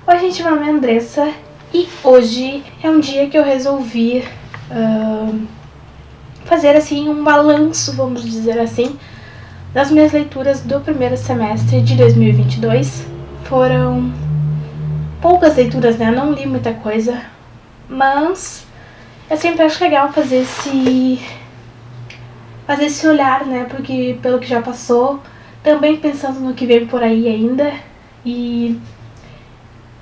Oi gente, meu nome é Andressa e hoje é um dia que eu resolvi fazer assim um balanço, vamos dizer assim, das minhas leituras do primeiro semestre de 2022. Foram poucas leituras, né? Eu não li muita coisa, mas eu sempre acho legal fazer esse olhar, né? Porque pelo que já passou, também pensando no que vem por aí ainda, e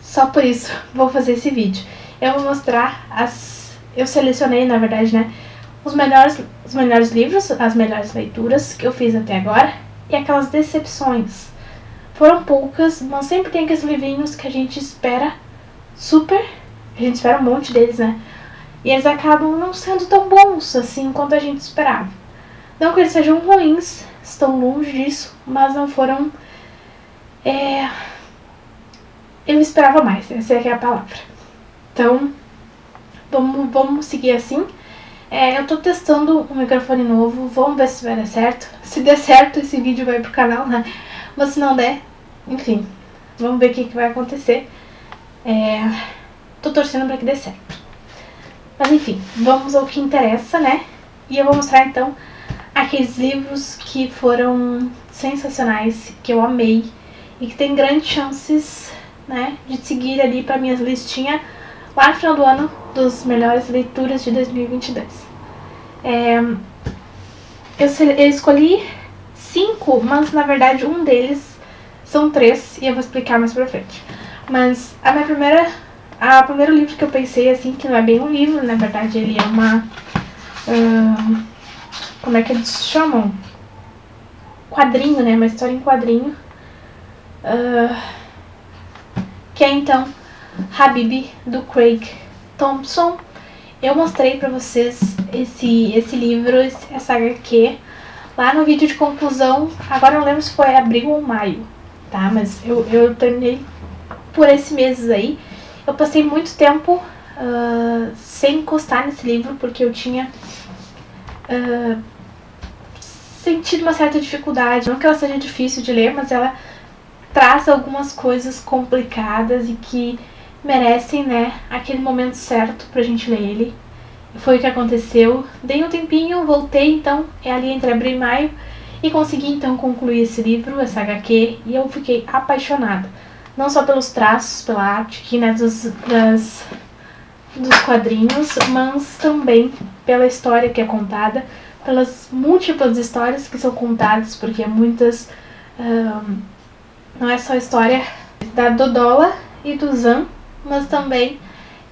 só por isso vou fazer esse vídeo. Eu vou mostrar eu selecionei, na verdade, né, os melhores livros, as melhores leituras que eu fiz até agora e aquelas decepções. Foram poucas, mas sempre tem aqueles livrinhos que a gente espera a gente espera um monte deles, né? E eles acabam não sendo tão bons assim quanto a gente esperava. Não que eles sejam ruins, estão longe disso, mas não foram. Eu esperava mais, essa é a palavra. Então, vamos seguir assim. Eu tô testando um microfone novo, vamos ver se vai dar certo. Se der certo, esse vídeo vai pro canal, né? Mas se não der, enfim, vamos ver o que vai acontecer. Tô torcendo pra que dê certo. Mas enfim, vamos ao que interessa, né? E eu vou mostrar então aqueles livros que foram sensacionais, que eu amei e que tem grandes chances, né, de seguir ali para minhas listinhas lá no final do ano dos melhores leituras de 2022. Eu escolhi 5, mas na verdade um deles são 3 e eu vou explicar mais pra frente. Mas o primeiro livro que eu pensei, assim, que não é bem um livro, na verdade ele é uma... como é que eles chamam? Quadrinho, né? Uma história em quadrinho. Que é então Habib, do Craig Thompson. Eu mostrei pra vocês esse livro, essa HQ, lá no vídeo de conclusão. Agora eu não lembro se foi abril ou maio, tá? Mas eu terminei por esses meses aí. Eu passei muito tempo sem encostar nesse livro, porque eu tinha sentido uma certa dificuldade. Não que ela seja difícil de ler, mas ela traz algumas coisas complicadas e que merecem, né, aquele momento certo pra gente ler ele. Foi o que aconteceu. Dei um tempinho, voltei então, ali entre abril e maio, e consegui então concluir esse livro, essa HQ, e eu fiquei apaixonada. Não só pelos traços, pela arte aqui, né, dos quadrinhos, mas também pela história que é contada, pelas múltiplas histórias que são contadas, porque muitas... não é só a história da Dodola e do Zan, mas também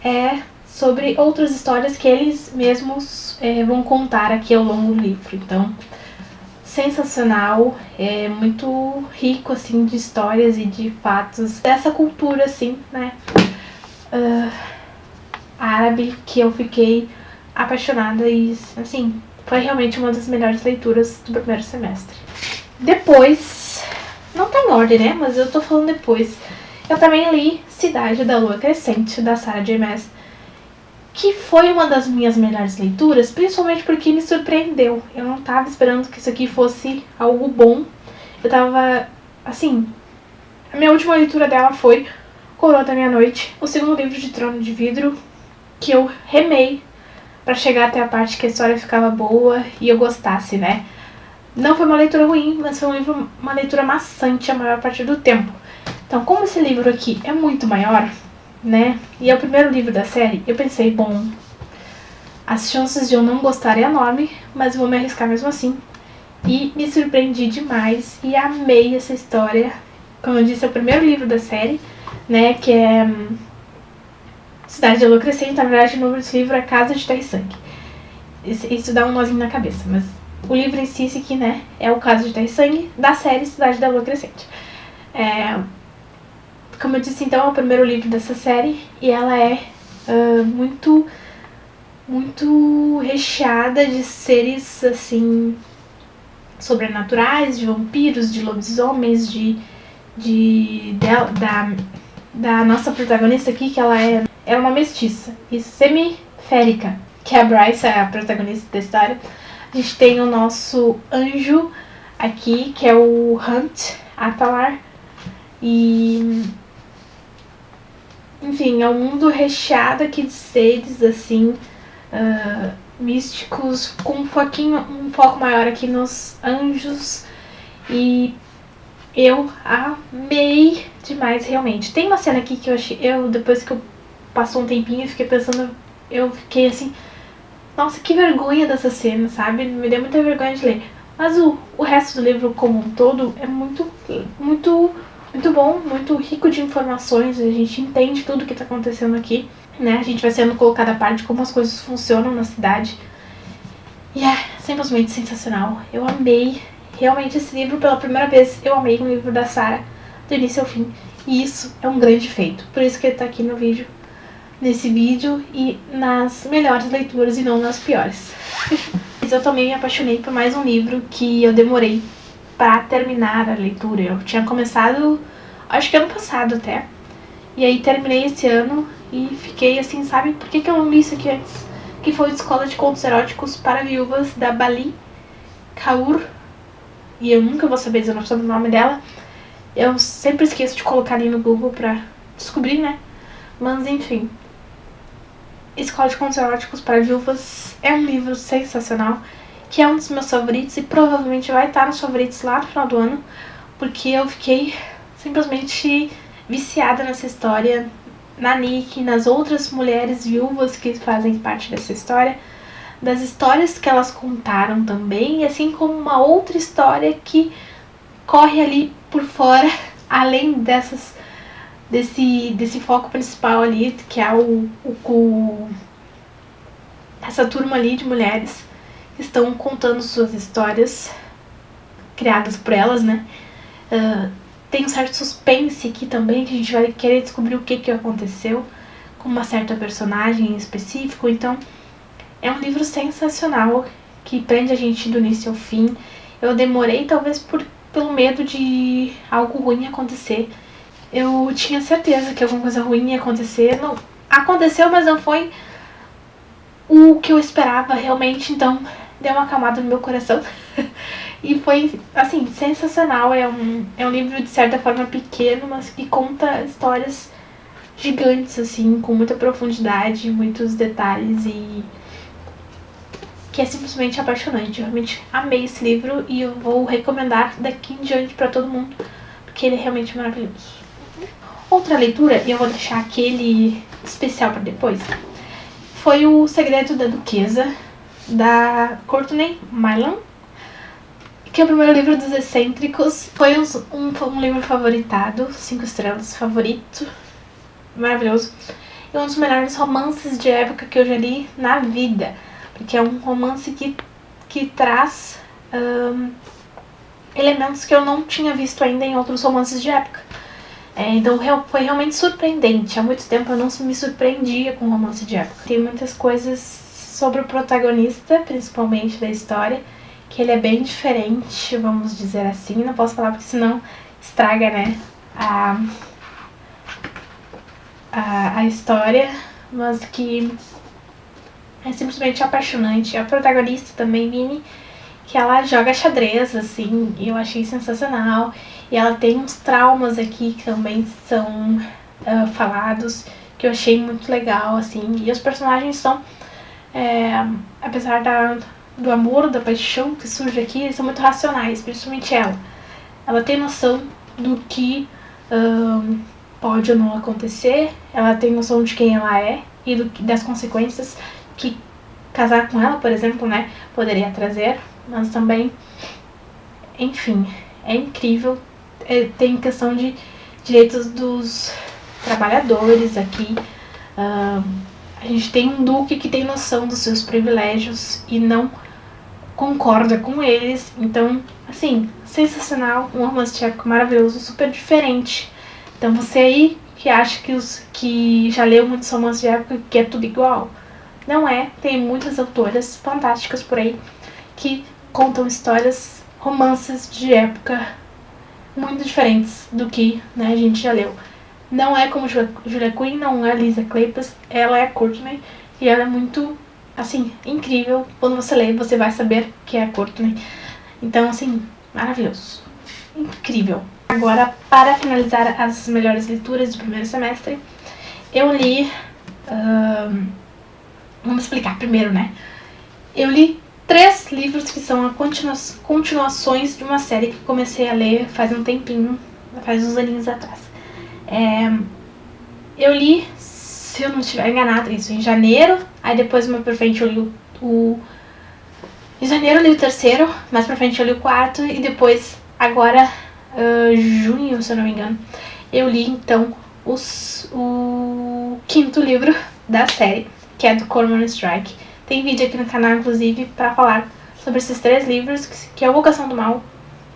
é sobre outras histórias que eles mesmos vão contar aqui ao longo do livro. Então, sensacional, é muito rico, assim, de histórias e de fatos dessa cultura, assim, né, árabe, que eu fiquei apaixonada e, assim, foi realmente uma das melhores leituras do primeiro semestre. Depois, não tá em ordem, né, mas eu tô falando depois, eu também li Cidade da Lua Crescente, da Sarah J. Maas, que foi uma das minhas melhores leituras, principalmente porque me surpreendeu. Eu não tava esperando que isso aqui fosse algo bom. Eu tava, assim... A minha última leitura dela foi Coroa da Meia-Noite, o segundo livro de Trono de Vidro, que eu remei pra chegar até a parte que a história ficava boa e eu gostasse, né? Não foi uma leitura ruim, mas foi uma leitura maçante a maior parte do tempo. Então, como esse livro aqui é muito maior, né, e é o primeiro livro da série, eu pensei, bom, as chances de eu não gostar é enorme, mas vou me arriscar mesmo assim. E me surpreendi demais e amei essa história. Como eu disse, é o primeiro livro da série, né, que é Cidade da Lua Crescente. Na verdade, o nome desse livro é Casa de Terra e Sangue. Isso dá um nozinho na cabeça, mas o livro em si, esse aqui, né, é o Casa de Terra e Sangue, da série Cidade da Lua Crescente. Como eu disse, então, é o primeiro livro dessa série e ela é muito recheada de seres, assim, sobrenaturais, de vampiros, de lobisomens, da nossa protagonista aqui, que ela é uma mestiça e semiférica, que é a Bryce, é a protagonista da história. A gente tem o nosso anjo aqui, que é o Hunt Atalar, e enfim, é um mundo recheado aqui de seres, assim, místicos, com um foco maior aqui nos anjos. E eu amei demais, realmente. Tem uma cena aqui que depois que eu passou um tempinho, eu fiquei pensando, eu fiquei assim, nossa, que vergonha dessa cena, sabe? Me deu muita vergonha de ler. Mas o resto do livro como um todo é muito, muito, muito bom, muito rico de informações. A gente entende tudo que tá acontecendo aqui, né? A gente vai sendo colocado a par de como as coisas funcionam na cidade. E é simplesmente sensacional. Eu amei realmente esse livro pela primeira vez. Eu amei um livro da Sarah do início ao fim. E isso é um grande feito. Por isso que ele tá aqui no vídeo. Nesse vídeo e nas melhores leituras e não nas piores. Eu também me apaixonei por mais um livro que eu demorei pra terminar a leitura. Eu tinha começado, acho que ano passado até. E aí terminei esse ano e fiquei assim, sabe por que eu não li isso aqui antes? Que foi Escola de Contos Eróticos para Viúvas, da Bali Kaur. E eu nunca vou saber dizer o nome dela. Eu sempre esqueço de colocar ali no Google pra descobrir, né? Mas enfim. Escola de Contos Eróticos para Viúvas é um livro sensacional, que é um dos meus favoritos e provavelmente vai estar nos favoritos lá no final do ano, porque eu fiquei simplesmente viciada nessa história, na Nick, nas outras mulheres viúvas que fazem parte dessa história, das histórias que elas contaram também, assim como uma outra história que corre ali por fora, além desse foco principal ali, que é essa turma ali de mulheres que estão contando suas histórias criadas por elas, né? Tem um certo suspense aqui também, que a gente vai querer descobrir o que aconteceu com uma certa personagem em específico. Então é um livro sensacional que prende a gente do início ao fim. Eu demorei talvez pelo medo de algo ruim acontecer. Eu tinha certeza que alguma coisa ruim ia acontecer. Não aconteceu, mas não foi o que eu esperava realmente, então deu uma acalmada no meu coração. E foi, assim, sensacional. É um livro de certa forma pequeno, mas que conta histórias gigantes, assim, com muita profundidade, muitos detalhes, e que é simplesmente apaixonante. Eu realmente amei esse livro e eu vou recomendar daqui em diante pra todo mundo, porque ele é realmente maravilhoso. Outra leitura, e eu vou deixar aquele especial pra depois, foi O Segredo da Duquesa, da Courtney Milan, que é o primeiro livro dos Excêntricos. Foi um livro favoritado, 5 estrelas, favorito, maravilhoso. E um dos melhores romances de época que eu já li na vida, porque é um romance que traz elementos que eu não tinha visto ainda em outros romances de época. Então foi realmente surpreendente. Há muito tempo eu não me surpreendia com romance de época. Tem muitas coisas sobre o protagonista, principalmente da história, que ele é bem diferente, vamos dizer assim. Não posso falar porque senão estraga, né, a história, mas que é simplesmente apaixonante. A protagonista também, Minnie, que ela joga xadrez, assim, e eu achei sensacional. E ela tem uns traumas aqui que também são falados, que eu achei muito legal, assim. E os personagens são, apesar do amor, da paixão que surge aqui, eles são muito racionais, principalmente ela. Ela tem noção do que pode ou não acontecer, ela tem noção de quem ela é e das consequências que casar com ela, por exemplo, né, poderia trazer, mas também, enfim, é incrível. Tem questão de direitos dos trabalhadores aqui. A gente tem um duque que tem noção dos seus privilégios e não concorda com eles. Então, assim, sensacional, um romance de época maravilhoso, super diferente. Então você aí que acha que já leu muitos romances de época que é tudo igual, não é. Tem muitas autoras fantásticas por aí que contam histórias, romances de época muito diferentes do que, né, a gente já leu. Não é como Julia Quinn, não é Lisa Kleypas, ela é a Courtney e ela é muito, assim, incrível. Quando você lê, você vai saber que é a Courtney. Então, assim, maravilhoso, incrível. Agora, para finalizar as melhores leituras do primeiro semestre, Eu li... vamos explicar primeiro, né? Eu li 3 livros que são continuações de uma série que comecei a ler faz um tempinho, faz uns aninhos atrás. Eu li, se eu não estiver enganada, isso em janeiro, aí depois mais pra frente eu li em janeiro eu li o 3º, mais pra frente eu li o 4º e depois, agora, junho, se eu não me engano, eu li então o 5º livro da série, que é do Cormoran Strike. Tem vídeo aqui no canal, inclusive, pra falar sobre esses 3 livros, que é o Vocação do Mal,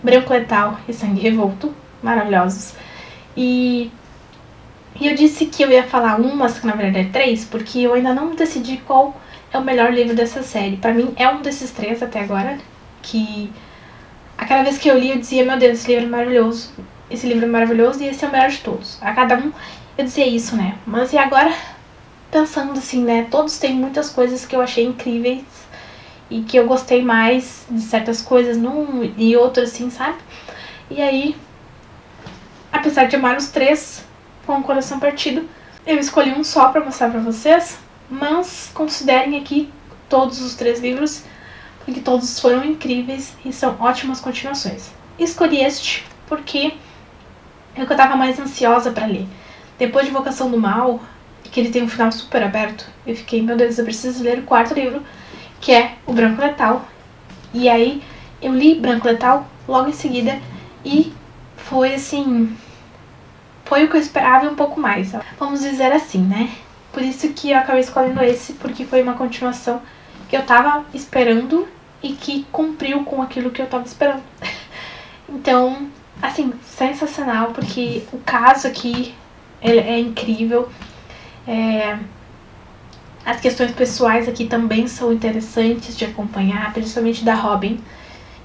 Branco Letal e Sangue Revolto, maravilhosos. E eu disse que eu ia falar mas que na verdade é 3, porque eu ainda não decidi qual é o melhor livro dessa série. Pra mim é um desses 3 até agora, que aquela vez que eu li eu dizia, meu Deus, esse livro é maravilhoso e esse é o melhor de todos. A cada um eu dizia isso, né? Mas e agora, pensando assim, né, todos têm muitas coisas que eu achei incríveis e que eu gostei mais de certas coisas num e outro, assim, sabe? E aí, apesar de amar os 3 com o coração partido, eu escolhi um só pra mostrar pra vocês, mas considerem aqui todos os 3 livros, porque todos foram incríveis e são ótimas continuações. Escolhi este porque é o que eu tava mais ansiosa pra ler. Depois de Vocação do Mal, que ele tem um final super aberto, eu fiquei, meu Deus, eu preciso ler o 4º livro, que é o Branco Letal. E aí eu li Branco Letal logo em seguida e foi assim, foi o que eu esperava e um pouco mais, vamos dizer assim, né? Por isso que eu acabei escolhendo esse, porque foi uma continuação que eu tava esperando e que cumpriu com aquilo que eu tava esperando. Então, assim, sensacional, porque o caso aqui ele é incrível. As questões pessoais aqui também são interessantes de acompanhar, principalmente da Robin,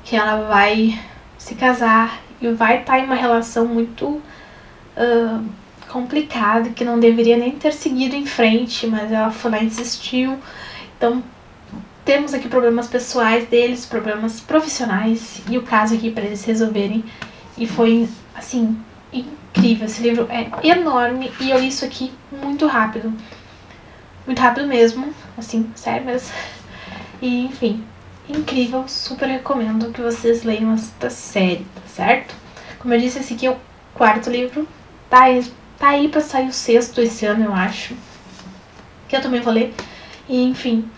que ela vai se casar e vai estar em uma relação muito complicada, que não deveria nem ter seguido em frente, mas ela foi lá e insistiu. Então temos aqui problemas pessoais deles, problemas profissionais e o caso aqui para eles resolverem. E foi, assim, incrível. Esse livro é enorme e eu li isso aqui muito rápido mesmo, assim, sério mesmo. E enfim, incrível, super recomendo que vocês leiam esta série, tá certo? Como eu disse, esse aqui é o 4º livro, tá aí pra sair o 6º esse ano, eu acho, que eu também vou ler. E enfim,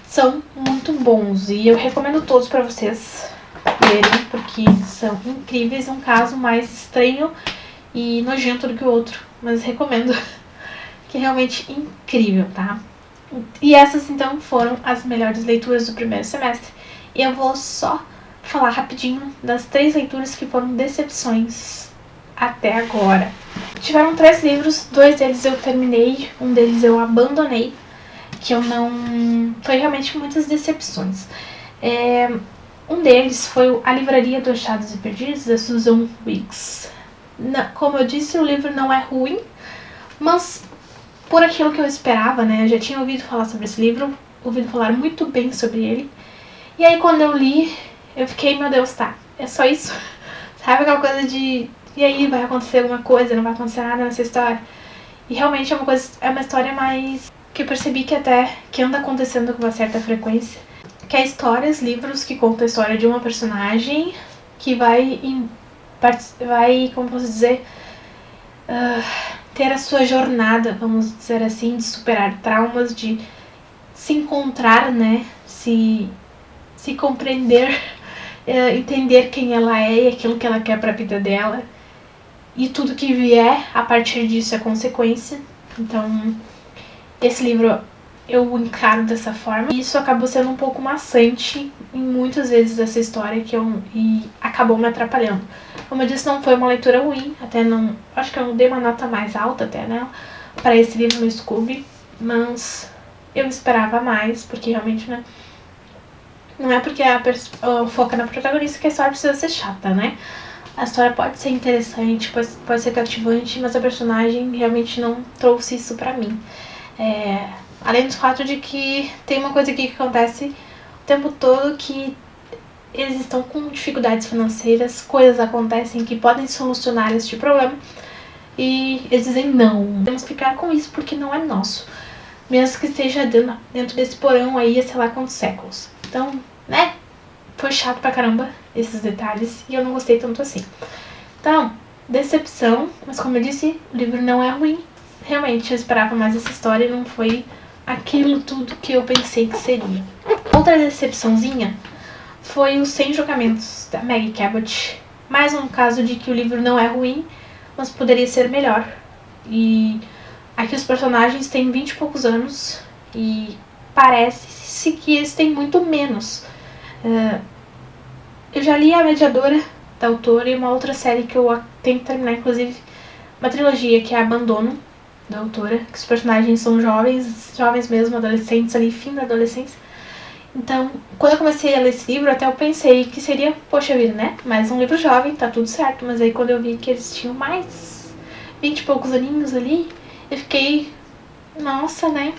são muito bons e eu recomendo todos pra vocês lerem, porque são incríveis. Um caso mais estranho e nojento do que o outro, mas recomendo, que é realmente incrível, tá? E essas então foram as melhores leituras do primeiro semestre. E eu vou só falar rapidinho das 3 leituras que foram decepções até agora. Tiveram 3 livros, 2 deles eu terminei, um deles eu abandonei, que eu não... foi realmente muitas decepções. Um deles foi A Livraria dos Achados e Perdidos, da Susan Wiggs. Como eu disse, o livro não é ruim, mas por aquilo que eu esperava, né, eu já tinha ouvido falar sobre esse livro, ouvido falar muito bem sobre ele, e aí quando eu li, eu fiquei, meu Deus, tá, é só isso? Sabe aquela coisa de, e aí, vai acontecer alguma coisa, não vai acontecer nada nessa história? E realmente é uma história mais, que eu percebi que anda acontecendo com uma certa frequência, que é histórias, livros que contam a história de uma personagem que vai, como posso dizer, ter a sua jornada, vamos dizer assim, de superar traumas, de se encontrar, né, se compreender, entender quem ela é e aquilo que ela quer para a vida dela, e tudo que vier a partir disso é consequência. Então, esse livro eu encaro dessa forma, e isso acabou sendo um pouco maçante em muitas vezes essa história e acabou me atrapalhando. Como eu disse, não foi uma leitura ruim, até não, acho que eu dei uma nota mais alta até, né, para esse livro no Scooby, mas eu esperava mais, porque realmente, né, não é porque foca na protagonista que a história precisa ser chata, né? A história pode ser interessante, pode ser cativante, mas a personagem realmente não trouxe isso pra mim. Além do fato de que tem uma coisa aqui que acontece o tempo todo, que eles estão com dificuldades financeiras, coisas acontecem que podem solucionar este problema, E eles dizem não, temos que ficar com isso porque não é nosso. Mesmo que esteja dentro desse porão aí há sei lá quantos séculos. Então, né? Foi chato pra caramba esses detalhes e eu não gostei tanto assim. Então, decepção, mas como eu disse, o livro não é ruim. Realmente, eu esperava mais essa história e não foi aquilo tudo que eu pensei que seria. Outra decepçãozinha foi os 100 Julgamentos, da Maggie Cabot. Mais um caso de que o livro não é ruim, mas poderia ser melhor. E aqui os personagens têm 20 e poucos anos e parece-se que eles têm muito menos. Eu já li A Mediadora, da autora, e uma outra série que eu tenho que terminar, inclusive, uma trilogia que é Abandono, da autora, que os personagens são jovens mesmo, adolescentes ali, fim da adolescência. Então, quando eu comecei a ler esse livro, até eu pensei que seria, poxa vida, né? Mais um livro jovem, tá tudo certo. Mas aí quando eu vi que eles tinham mais 20 e poucos aninhos ali, eu fiquei, nossa, né?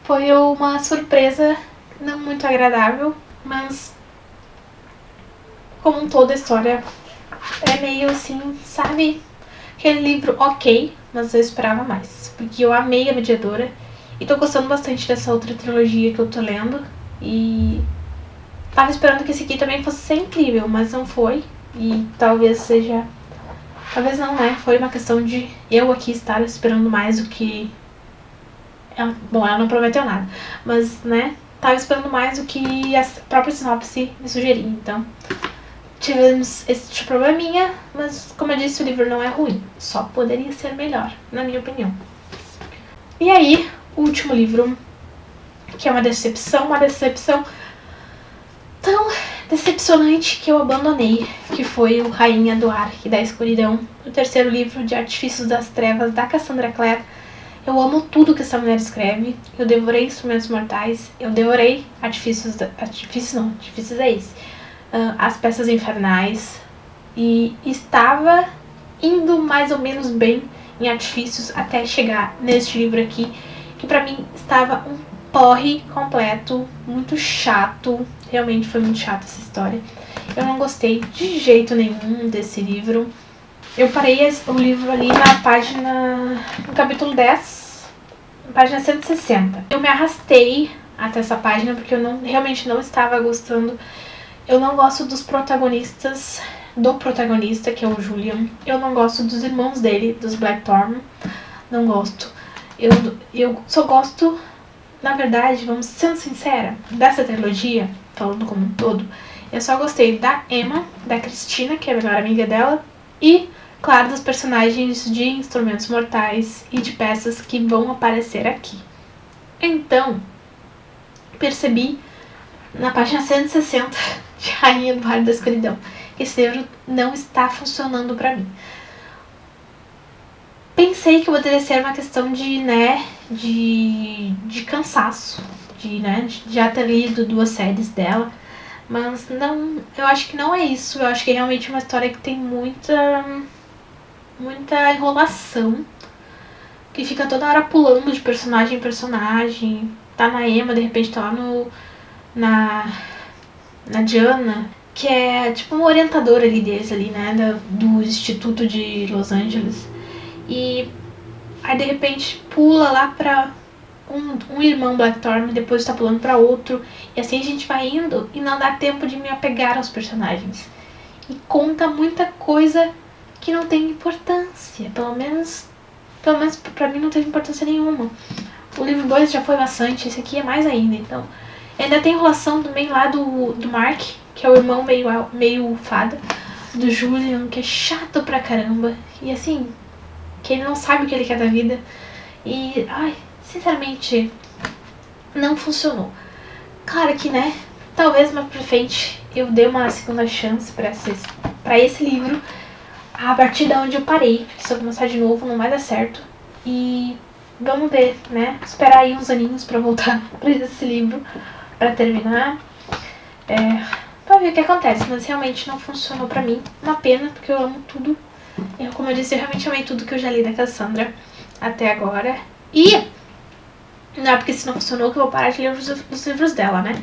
Foi uma surpresa não muito agradável, mas como um todo a história é meio assim, sabe? Aquele livro ok, mas eu esperava mais. Porque eu amei A Mediadora e tô gostando bastante dessa outra trilogia que eu tô lendo. E tava esperando que esse aqui também fosse ser incrível, mas não foi. E talvez seja... Talvez não, né? Foi uma questão de eu aqui estar esperando mais do que... Bom, ela não prometeu nada. Mas, né? Tava esperando mais do que a própria sinopse me sugeria. Então, tivemos esse probleminha, mas como eu disse, o livro não é ruim. Só poderia ser melhor, na minha opinião. E aí, o último livro, que é uma decepção tão decepcionante que eu abandonei, que foi o Rainha do Ar e da Escuridão, o terceiro livro de Artifícios das Trevas, da Cassandra Clare. Eu amo tudo que essa mulher escreve. Eu devorei Instrumentos Mortais, eu devorei Artifícios é esse. As Peças Infernais, e estava indo mais ou menos bem em Artifícios até chegar neste livro aqui, que pra mim estava um porre completo, muito chato. Realmente foi muito chato essa história. Eu não gostei de jeito nenhum desse livro. Eu parei o livro ali no capítulo 10, página 160. Eu me arrastei até essa página porque eu realmente não estava gostando. Eu não gosto dos protagonistas, do protagonista, que é o Julian. Eu não gosto dos irmãos dele, dos Blackthorn. Não gosto. Eu só gosto, na verdade, vamos sendo sincera, dessa trilogia, falando como um todo, eu só gostei da Emma, da Cristina, que é a melhor amiga dela, e, claro, dos personagens de Instrumentos Mortais e de peças que vão aparecer aqui. Então, percebi na página 160 de Rainha do Ar da Escuridão que esse livro não está funcionando pra mim. Pensei que poderia ser uma questão de, né, de cansaço, de já ter lido 2 séries dela, mas não, eu acho que não é isso. Eu acho que é realmente uma história que tem muita enrolação, que fica toda hora pulando de personagem em personagem. Tá na Emma, de repente tá lá na Diana, que é tipo uma orientadora ali deles ali, né, do Instituto de Los Angeles. E aí de repente pula lá pra um irmão Blackthorn, depois tá pulando pra outro, e assim a gente vai indo e não dá tempo de me apegar aos personagens. E conta muita coisa que não tem importância, pelo menos pra mim não teve importância nenhuma. O livro 2 já foi bastante, esse aqui é mais ainda, então. Ainda tem enrolação também lá do Mark, que é o irmão meio fada, do Julian, que é chato pra caramba. E assim, que ele não sabe o que ele quer da vida. E, sinceramente, não funcionou. Claro que, né, talvez mais pra frente eu dê uma segunda chance pra esse livro, a partir de onde eu parei. Se eu começar de novo não vai dar certo. E vamos ver, né, esperar aí uns aninhos pra voltar pra esse livro, pra terminar. Pra ver o que acontece, mas realmente não funcionou pra mim. Uma pena, porque eu amo tudo. Como eu disse, eu realmente amei tudo que eu já li da Cassandra até agora. E não é porque se não funcionou que eu vou parar de ler os livros dela, né?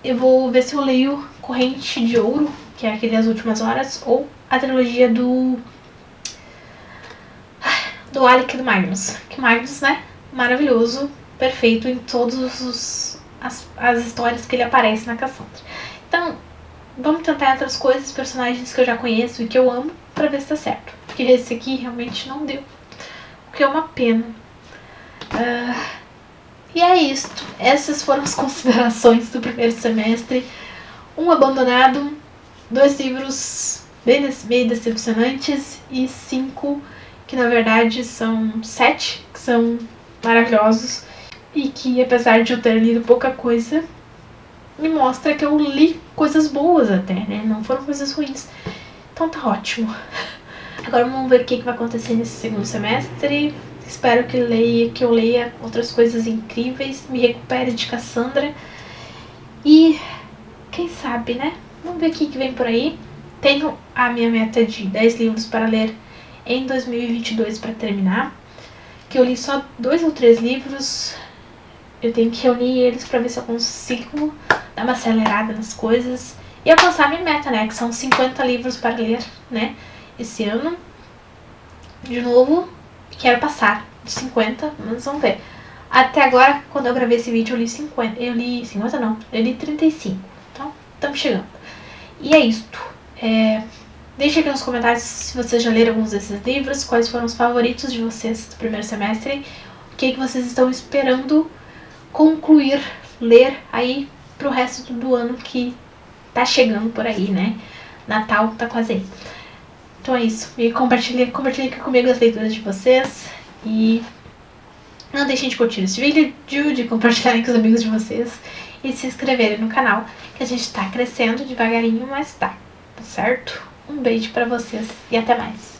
Eu vou ver se eu leio Corrente de Ouro, que é aquele das Últimas Horas, ou a trilogia do do Alec e do Magnus. Que Magnus, né, maravilhoso, perfeito em todas as histórias que ele aparece na Cassandra. Então, vamos tentar outras coisas, personagens que eu já conheço e que eu amo, pra ver se tá certo. Porque esse aqui realmente não deu. O que é uma pena. E é isto. Essas foram as considerações do primeiro semestre. Um abandonado, 2 livros meio decepcionantes e 5 que na verdade são 7 que são maravilhosos e que, apesar de eu ter lido pouca coisa, me mostra que eu li coisas boas até, né? Não foram coisas ruins. Então tá ótimo. Agora vamos ver o que vai acontecer nesse segundo semestre. Espero que eu leia outras coisas incríveis, me recupere de Cassandra. E quem sabe, né? Vamos ver o que vem por aí. Tenho a minha meta de 10 livros para ler em 2022 para terminar. Que eu li só 2 ou 3 livros. Eu tenho que reunir eles para ver se eu consigo dar uma acelerada nas coisas e alcançar minha meta, né? Que são 50 livros para ler, né? Esse ano. De novo, quero passar de 50, mas vamos ver. Até agora, quando eu gravei esse vídeo, eu li 50. Eu li 35. Então, estamos chegando. E é isto. Deixe aqui nos comentários se vocês já leram alguns desses livros, quais foram os favoritos de vocês do primeiro semestre, o que vocês estão esperando concluir, ler aí pro resto do ano que tá chegando por aí, né? Natal tá quase aí. Então é isso. E compartilhe aqui comigo as leituras de vocês. E não deixem de curtir esse vídeo, de compartilharem com os amigos de vocês e de se inscreverem no canal, que a gente tá crescendo devagarinho, mas tá certo? Um beijo pra vocês e até mais.